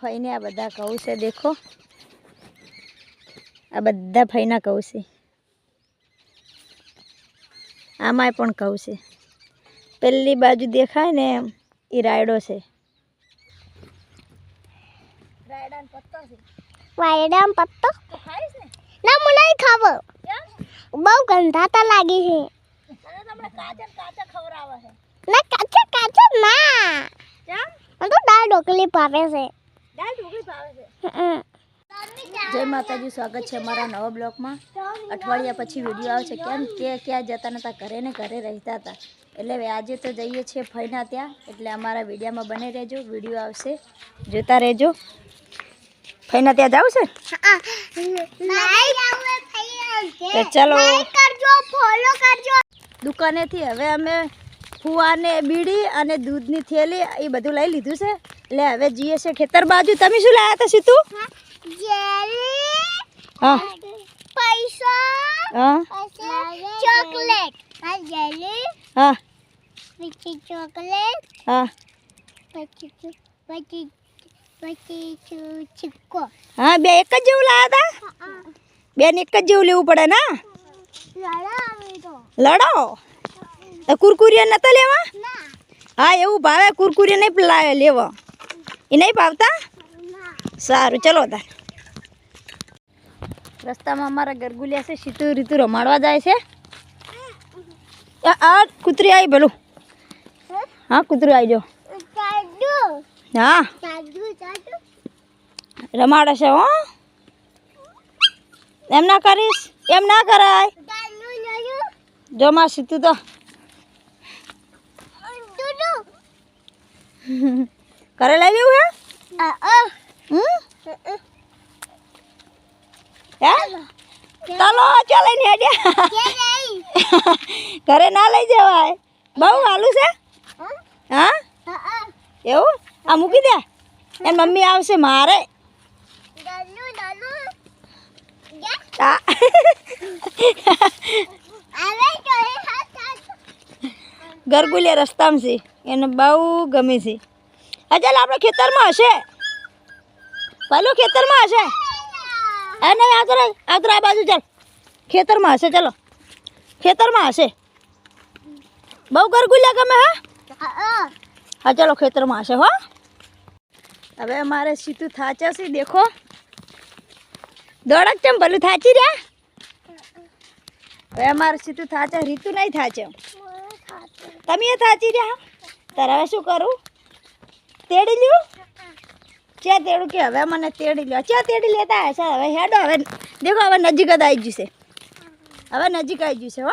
ફઈને આ બધા કહું છે દેખો આ બધા ફઈના કહું છે આમાંય પણ કહું છે પેલી બાજુ દેખાય ને એ રાયડો છે રાયડાનો પત્તો છે વાયડામ પત્તો તો ખાઈશ ને ના મને નહીં ખાવો કેમ બહુ ગંધાતા લાગી છે અને તમને કાચા ખવરાવે છે ના કાચા કાચા ના કેમ મને તો દાળ ઢોકળી ભાવે છે દાળ ઢોકળી ભાવે છે હમ. જય માતાજી સ્વાગત છે અમારા નવા બ્લોગમાં અઠવાડિયા પછી વિડીયો આવે છે કેમ કે ક્યાં જતા નતા ઘરે ને ઘરે રહેતા હતા એટલે હવે આજે તો જઈએ છીએ ફઈના ત્યાં એટલે અમારા વિડીયોમાં બને રહેજો વિડીયો આવશે જોતા રહેજો ફઈના ત્યાં જાવ છે તો ચાલો કરજો ફોલો કરજો દુકાનેથી હવે અમે ફુવાને બીડી અને દૂધની થેલી એ બધું લઈ લીધું છે એટલે હવે જઈએ છે ખેતર બાજુ તમે શું લાયા હતા સીતું જેલી હા પૈસા હા ચોકલેટ આ જેલી હા પછી ચોકલેટ હા પછી ચીક્કો હા બે એક જ જેવું લાયા હતા બેન એક જ જેવું લેવું પડે ને લડો કુરકુરિયા નતા લેવા હા એવું ભાવે કુરકુરિયા નહીં લેવા એ નહીં ભાવતા સારું ચલો તાર રસ્તામાં અમારા ગરગુલિયા છે સીતું રીતું રમાડવા જાય છે આ કૂતરી આવી ભલું હા કૂતરી આવી જાઓ હા રમાડે છે હો એમ ના કરીશ એમ ના કરાય જો માં સીતું તો ઘરે લઈ લેવું હે ચાલો ચાલે ને ઘરે ના લઈ જવાય બહુ હાલું છે હા એવું આ મૂકી દે એન મમ્મી આવશે મારે ગરગુલિયા રસ્તામાં છે એને બહુ ગમે છે હા ચાલ આપણે ખેતરમાં હશે પેલું ખેતરમાં હશે હા નહીં આગળ આ બાજુ ચાલ ખેતરમાં હશે ચાલો ખેતરમાં હશે બહુ ગરગુલિયા ગમે હા ચાલો ખેતરમાં હશે હો હવે અમારે સીતું થાચા છે દેખો દોડક ચમ ભલું થાચી રહ્યા હવે અમારે સીતું થાચા રીતું નહીં થાચે તમે એ થાચી રહ્યા તારે હવે શું કરું તેડી લ્યું ચા તેડું કે હવે મને તેડી લ્યો ચા તેડી લેતા હશે હવે હેડો હવે દેખો હવે નજીક જ આવી જશે હવે નજીક આવી જશે હો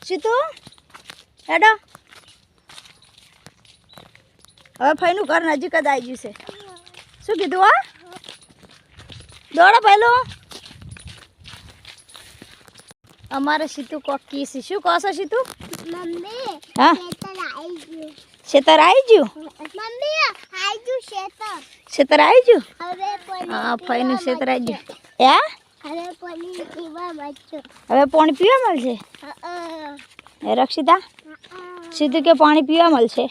સીતું હેડો હવે ફઈનું ઘર નજીક જ આવી જશે શું કીધું હા દોડો પહેલું અમારે સીતું કોક કી છે શું કહો છો સીતું મમ્મી હા ખેતર આવી ગયું મમ્મી આઈ ગયું ખેતર આવી ગયું હવે હા ફઈનું ખેતર આવી ગયું હવે પાણી પીવા મળશે હવે પાણી પીવા મળશે એ રક્ષિતા સીધું કે પાણી પીવા મળશે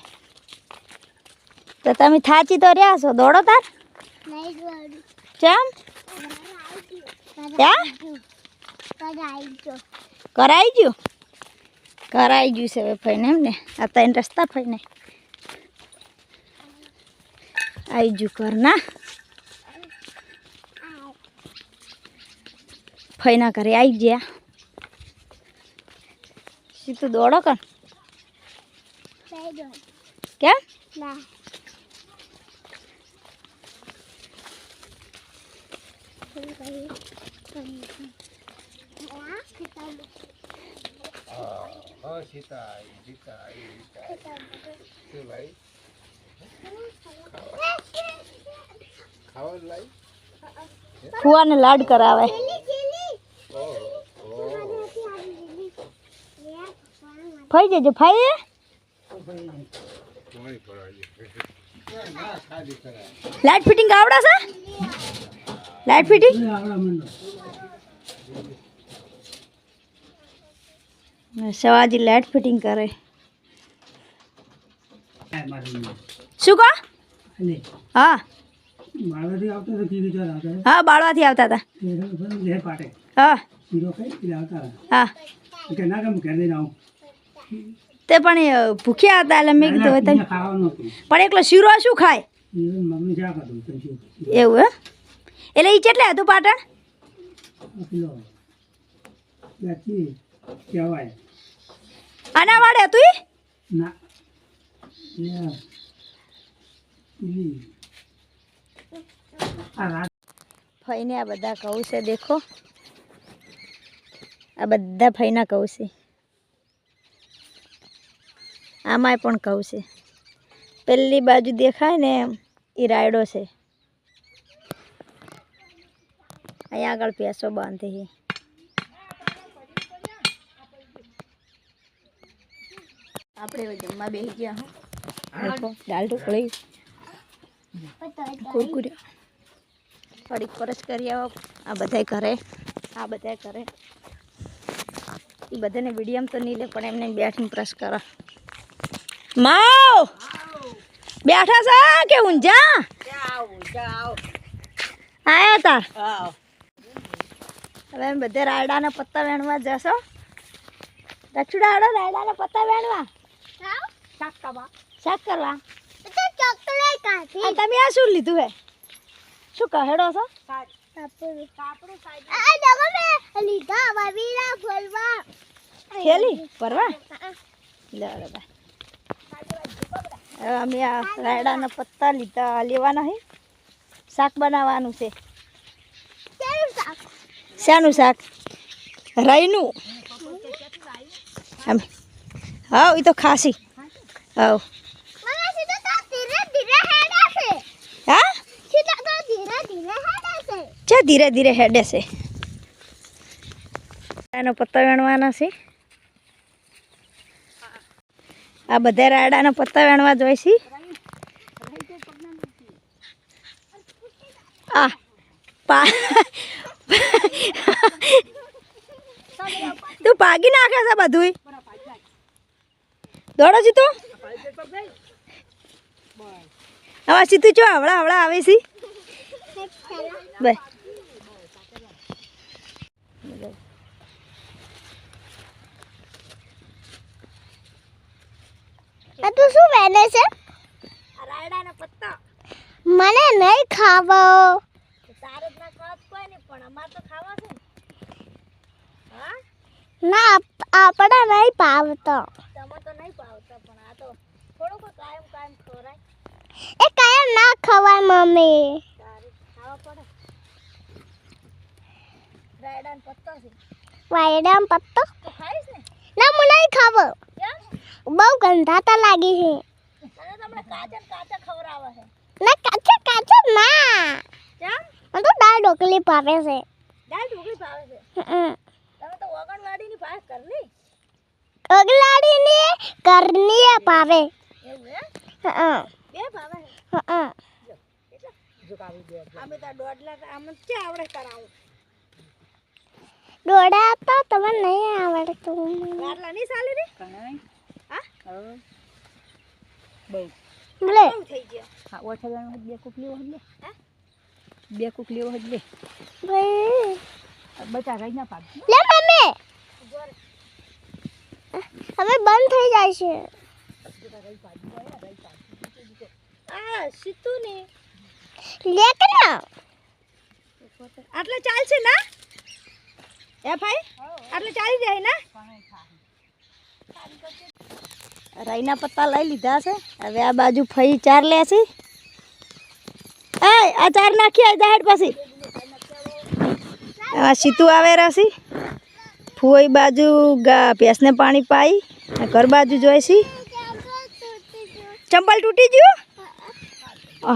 તો તમે થાચી તો રહ્યા છો દોડો તાર કેમ કરાઈ ગયું કરાઈ ગયું છે હવે ફઈને એમ ને આ ત્રણ રસ્તા ફઈને આવી ગયું કર ના ફઈના ઘરે આવી ગયા સીધું દોડો કર કેમ ફુવાને લાડ કરાવે ફઈ જજો ફઈ લાઇટ ફિટિંગ આવડે છે લાઇટ ફિટિંગ સવાજી લાઇટ ફિટિંગ કરે શું કહો હા માળવાથી આવતો તો કીધું ચાલ આવતા હા બાળવાથી આવતા હતા લે પાટે હા શીરો ખાઈ એટલે આવતા હા કે ના કેમ ઘર લઈને આવું તે પણ એ ભૂખ્યા હતા એટલે મેં કીધું હવે તમે ખાવાનું હતું પણ એકલો શીરો શું ખાય મમ્મી શા કરતું પછી એવું હે એટલે એ કેટલે હતું પાટણ પેલો ત્યાંથી કહેવાય આના વાડે હતું ઈ ના પેલી આ રાત ફઈને આ બધા કહું છે દેખો આ બધા ફઈના કહું છે આમાંય પણ કહું છે પેલી બાજુ દેખાય ને એ રાયડો છે અહીંયા આગળ પેસો બાંધે છે આપણે હવે જમવા બેસી ગયા હું દેખો દાળ ઢોકળી કુરકુરી થોડીક પરસ કરી આવો આ બધાય કરે આ બધાય કરે એ બધાને વિડીયમ તો નહીં લે પણ એમને બેઠીને પ્રસ કરો માવ બેઠા છે કે ઊંઝા આયા તા હવે એમ બધે રાયડાના પત્તા વેણવા જશો દક્ષુડા આડો રાયડાના પત્તા વેણવા શાક કરવા ચોકલેટ કાઢી અને તમે આ શું લીધું હે શું કહેડો છો આ જગો મે લીધા વાવીરા ફોલવા થેલી પરવા લે રે બા હવે અમે આ રાયડાના પત્તા લીધા લેવાના હે શાક બનાવવાનું છે શાનું શાક રાઈનું અમે હા એ તો ખાસી હા મને સીધા તો ધીરે ધીરે હેડા છે હા સીધા તો ધીરે ધીરે હેડા છે ચા ધીરે ધીરે હેડે છે એનો પત્તા વેણવાના છે આ બધા રાયડાના પત્તા વેણવા જોઈ છે આ પા તું પાગી નાખે છે બધું દોડો જી તું હવે સીધું ચો હવળા હવળા આવે છે બે આ તું શું વેને છે રાયડાના પત્તા મને નહીં ખાવો તારે જ ના ખાવા કોઈ નહીં પણ અમાર તો ખાવા છે હા ના આપણે નહીં પાવતો તમે તો નહીં ભાવતા પણ આ તો થોડુંક કાયમ કાયમ ખવરાય એ કાયમ ના ખવાય મમ્મી તારે ખાવા પડે રાયડાનો પત્તો છે વાયડામ પત્તો તો ખાઈશ ને ના હું નહીં ખાવો કેમ બહુ ગંધાતા લાગી છે તને તો હમણાં કાચા કાચા ખવરાવે છે ના કાચા કાચા ના કેમ મને તો દાળ ઢોકળી ભાવે છે દાળ ઢોકળી ભાવે છે હમ. તમે તો ઓગણવાડીની ભાત કરની અગલાડીની કરની ભાવે એવું હે હમ. બે ભાવે છે હમ. અમે તો 1.5 લાખ આમ ક્યાં આવડે કરાવું ડોડા તો તમને નહીં આવડતું આટલા નહીં ચાલી રે હા બોલે બહુ થઈ ગયા હા ઓઠા બે કુક લેવો હજ હા? બે કુક લેવો હજ લે ભાઈ બચા રહી ના પાડ લે મમ્મી હવે બંધ થઈ જાય છે આ સીતું ને લે કે ના આટલા ચાલશે ના એ ભાઈ આટલા ચાલી જાય ના રાઈના પત્તા લઈ લીધા છે હવે આ બાજુ ફઈ ચાર લે છે એ આ ચાર નાખી આ જાહેર પછી આ સીતું આવે રાસી ફુઈ બાજુ ભેંસને પાણી પાઈ ઘર બાજુ જોઈ છે ચંપલ તૂટી ગયું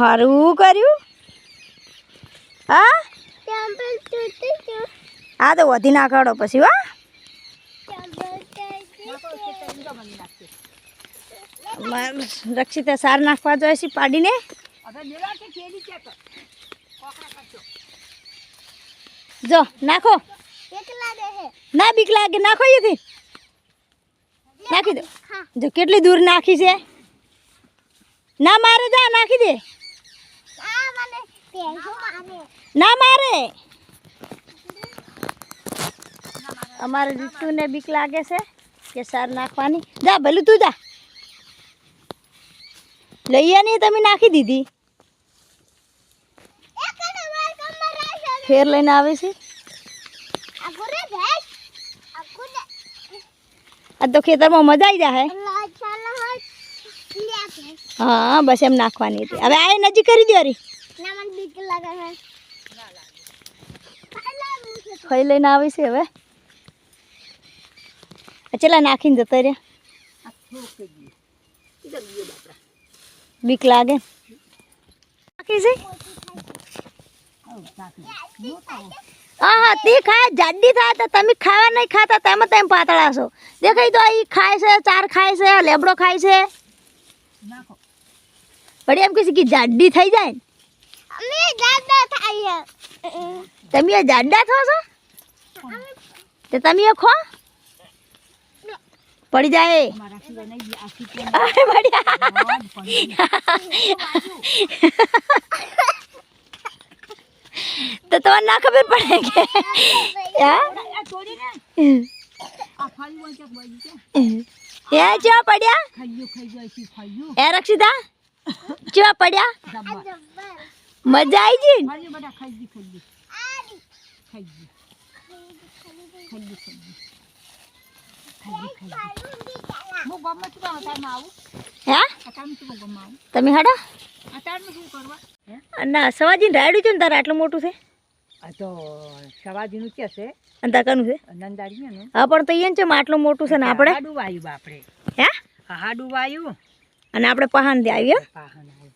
હારું કર્યું હા ચંપલ તૂટી ગયો હા તો વધી નાખાડો પછી હો રક્ષિતા સાર નાખવા જોઈએ છે પાડીને જો નાખો એકલા દે હે ના બીક લાગે નાખો અહીંથી નાખી દો જો કેટલી દૂર નાખી છે ના મારે જા નાખી દે આ મને ના મારે અમારે રીતુને બીક લાગે છે કે સાર નાખવાની જા ભલું તું જા લઈએ નહીં તમે નાખી દીધી ફેર લઈને આવે છે આ તો ખેતરમાં મજા આવી જાય હા બસ એમ નાખવાની હતી હવે આ નજીક કરી દો રી ખાઈ લઈને આવી છે હવે ચલા નાખીને જતો રે બીક લાગે નાખી છે હા હા તે ખાય જાડી થાય તો તમે ખાવા નહીં ખાતા તેમાં તેમ પાતળા છો દેખાય તો એ ખાય છે ચાર ખાય છે લેબડો ખાય છે પણ એમ કહે છે કે જાડી થઈ જાય ને તમે એ જાડા થો છો તે તમે એ ખો પડી જાય તો તમને ના ખબર પડે કે એ ચેવા પડ્યા એ રક્ષિતા ચેવા પડ્યા મજા આવી ગઈ તમે હાડો ના સવાજીને રાયડું છે ને તારે આટલું મોટું છે આ તો સવાજીનું છે છે અને તાકાનું છે નંદાડીનું હા પણ તો અહીંયા છે આટલું મોટું છે ને આપણે હાડું વાયુ બાપરે હે હાડું વાયુ અને આપણે પહાણ થી આવીએ પાહન આવ્યું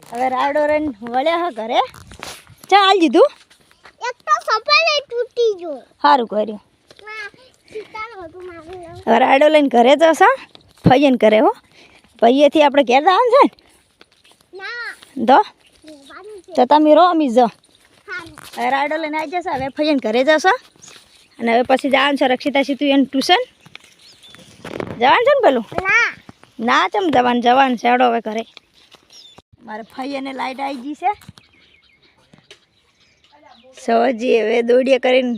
હવે રાયડો રહીને વળ્યા હા ઘરે ચાલ દીધું સારું કર્યું હવે રાયડો લઈને ઘરે જશો ફૈયન કરે હો ફૈયેથી આપણે ઘેર જવાનું છે ને તો તમે રહો અમી જાઓ હવે રાયડો લઈને આવી જશે હવે ફૈયન ઘરે જશો અને હવે પછી જવાનું છે રક્ષિતા સીતું એનું ટ્યુશન જવાનું છે ને પેલું ના ચમ જવાનું છે હેડો હવે ઘરે મારે ફૈયાને લાઈટ આવી ગઈ છે સવાજી હવે દોડીએ કરીને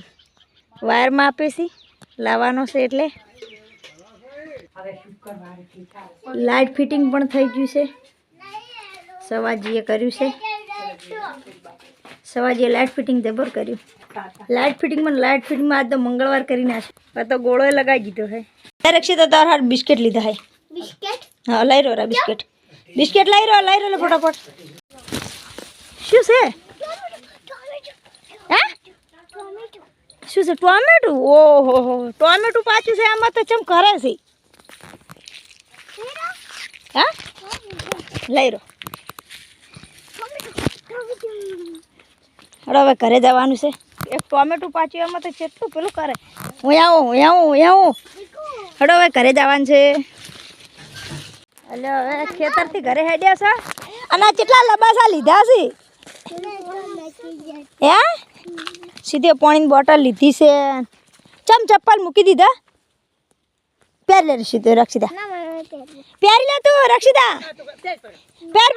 વાયરમાં આપે છે લાવવાનો છે એટલે લાઇટ ફિટિંગ પણ થઈ ગયું છે સવાજીએ કર્યું છે સવાજીએ લાઇટ ફિટિંગ જબર કર્યું લાઇટ ફિટિંગમાં આજ તો મંગળવાર કરી નાખે તો ગોળો લગાવી દીધો છે રક્ષિતા તાર હાર બિસ્કિટ લીધા હે હા લઈ રહ્યો રા બિસ્કિટ લઈ રહ્યો લે ફટાફટ શું છે હે શું છે ટોમેટું ઓહો ટોમેટું પાછું છે આમાં તો ચમ કરે છે હા લઈ રહ્યો હવે ઘરે જવાનું છે એક ટોમેટું પાછું એમાં તો કેટલું પેલું કરે હું આવું હડો હવે ઘરે જવાનું છે એટલે હવે ખેતરથી ઘરે હેડ્યા છે અને આ કેટલા લબાસા લીધા છે હે સીધે પાણીની બોટલ લીધી છે ચપ્પલ મૂકી દીધા પહેરી લે રક્ષિતા પહેરી લે તું રક્ષિતા પહેર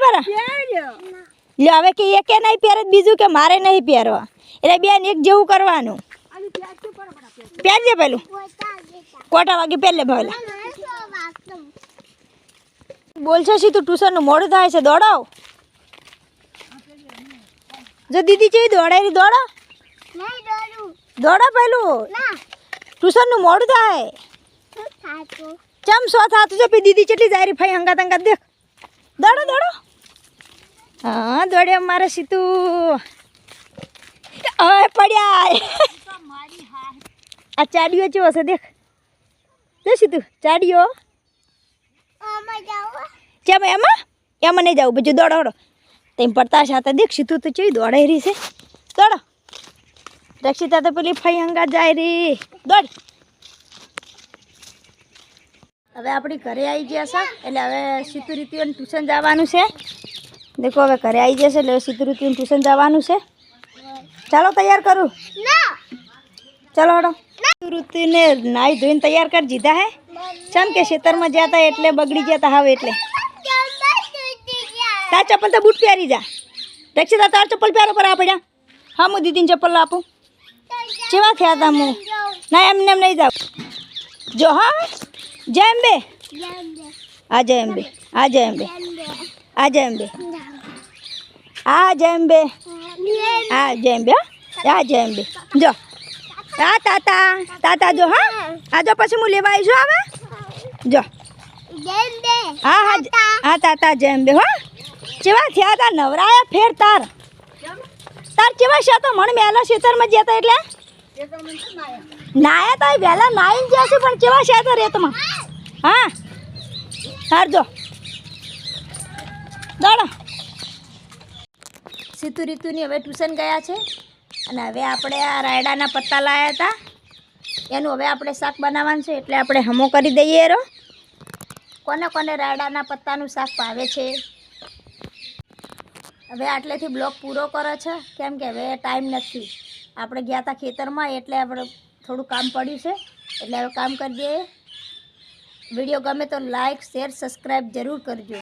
લ્યો હવે કે એકે નહીં પહેરે બીજું કે મારે નહીં પહેરવા એટલે બેન એક જેવું કરવાનું પહેરજે પેલું કોટા વાગે પહેરલે ભાવેલા બોલશે સી તું ટ્યુશનનું મોડું થાય છે દોડાવ જો દીદી છે દોડાઈ દોડો પેલું ટ્યુશનનું મોડું થાય ચમ સો થાતું છે પછી દીદી કેટલી જારી ફાઈ હંગાત દેખ દોડો હા દોડે મારે સીતું હવે પડ્યા આ ચાડીઓ ચેવો છે દેખ દે સીતું ચાડીઓ કેમ એમાં નહીં જવું બીજું દોડો તેમ પડતા સાથે દેખ સીતું તો ચેવી દોડાઈ રહી છે દોડો રક્ષિતા તો પેલી ફાઈ હંગાત જાય રી દોડ હવે આપણી ઘરે આવી ગયા છે એટલે હવે સીતુ રીતિઓને ટ્યુશન જવાનું છે દેખો હવે ઘરે આવી જશે એટલે સીતુ રીતિઓને ટ્યુશન જવાનું છે ચાલો તૈયાર કરું ચાલો હડો ઋતુને નાહી ધોઈને તૈયાર કરી દીધા હે ચમ કે ખેતરમાં જતા એટલે બગડી જતા હવે એટલે તાર ચપ્પલ તો બૂટ પહેરી જા રક્ષિતા તાર ચપ્પલ પહેરો પર આ પડ્યા હા હું દીદીને ચપ્પલ આપું કેવા થયા તા હું ના એમને એમ નહીં જાવ જો હા જય અંબે આ જય અંબે આ જય અંબે આ જય અંબે આ જય અંબે આ જય અંબે આ જય અંબે જો આ તાતા તાતા જો હા આ જો પછી હું લેવા આવીશું હવે જો હા હા હા તાતા જય અંબે હો કેવા થયા તા નવરાયા ફેર તાર તાર કેવા છે તો મને મેલા ખેતરમાં જતા એટલે નાયા તો વહેલા નાઈને ગયા છે પણ કેવા છે તો રેતમાં હા હાર જો દોડો સીતુ રીતુની હવે ટ્યુશન ગયા છે અને હવે આપણે આ રાયડાના પત્તા લાવ્યા હતા એનું હવે આપણે શાક બનાવવાનું છે એટલે આપણે હમો કરી દઈએ રો કોને કોને રાયડાના પત્તાનું શાક ભાવે છે હવે આટલેથી બ્લોગ પૂરો કરો છે કેમ કે હવે ટાઈમ નથી આપણે ગયા હતા ખેતરમાં એટલે આપણે થોડું કામ પડ્યું છે એટલે હવે કામ કરી દઈએ વિડીયો ગમે તો લાઈક શેર સબસ્ક્રાઈબ જરૂર કરજો